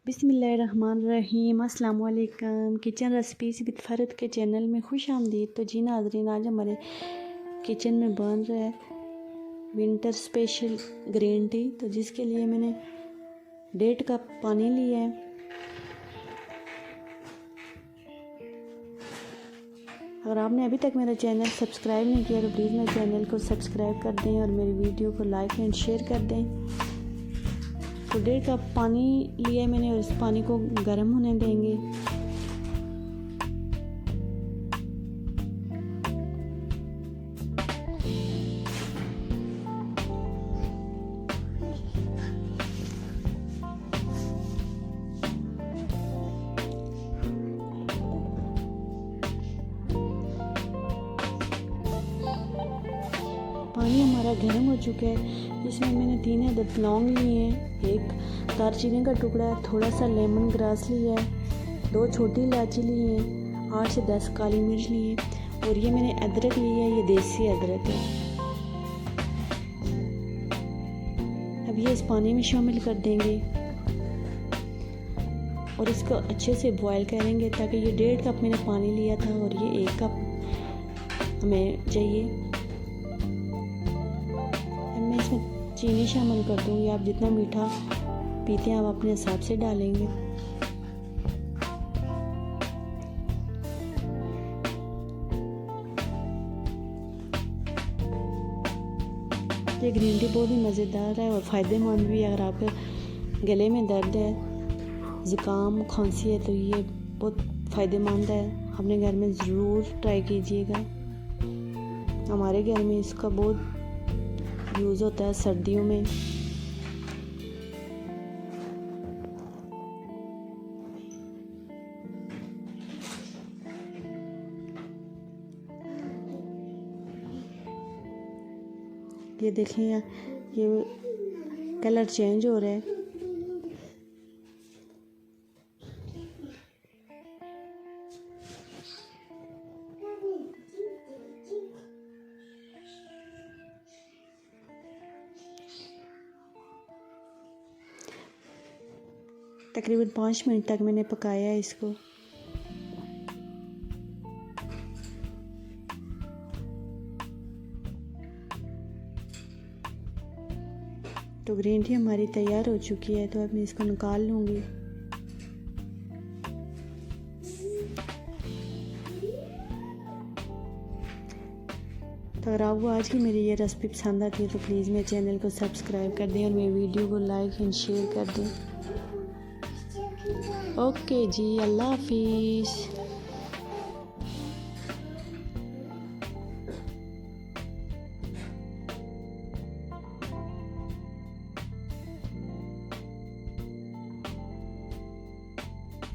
बिस्मिल्लाहिर्रहमानिर्रहीम। अस्सलाम वालेकुम। किचन रेसिपीज़ विद फ़रद के चैनल में खुश आमदीद। तो जी नाज़रीन, आज हमारे किचन में बन रहा है विंटर स्पेशल ग्रीन टी। तो जिसके लिए मैंने 1.5 कप पानी लिया है। अगर आपने अभी तक मेरा चैनल सब्सक्राइब नहीं किया तो प्लीज़ मेरे चैनल को सब्सक्राइब कर दें और मेरी वीडियो को लाइक एंड शेयर कर दें। तो 1.5 कप पानी लिया है मैंने और इस पानी को गर्म होने देंगे। पानी हमारा गर्म हो चुका है। इसमें मैंने 3 अदद लौंग लिए हैं, 1 दालचीनी का टुकड़ा, थोड़ा सा लेमन ग्रास लिया है, 2 छोटी इलायची ली है, 8 से 10 काली मिर्च ली है और ये मैंने अदरक लिया है, ये देसी अदरक है। अब ये इस पानी में शामिल कर देंगे और इसको अच्छे से बॉयल करेंगे ताकि ये 1.5 कप मैंने पानी लिया था और ये 1 कप हमें चाहिए। मैं इसमें चीनी शामिल कर दूँगी। आप जितना मीठा पीते हैं आप अपने हिसाब से डालेंगे। ये ग्रीन टी बहुत ही मज़ेदार है और फ़ायदेमंद भी है। अगर आपके गले में दर्द है, ज़ुकाम, खांसी है तो ये बहुत फ़ायदेमंद है। अपने घर में ज़रूर ट्राई कीजिएगा। हमारे घर में इसका बहुत यूज़ होता है सर्दियों में। ये देखें, ये कलर चेंज हो रहा है। तकरीबन 5 मिनट तक मैंने पकाया है इसको। तो ग्रीन टी हमारी तैयार हो चुकी है। तो अब मैं इसको निकाल लूँगी। तो अगर आपको आज की मेरी ये रेसिपी पसंद आती है तो प्लीज़ मेरे चैनल को सब्सक्राइब कर दें और मेरी वीडियो को लाइक एंड शेयर कर दें। ओके जी, अल्लाह हाफिज़।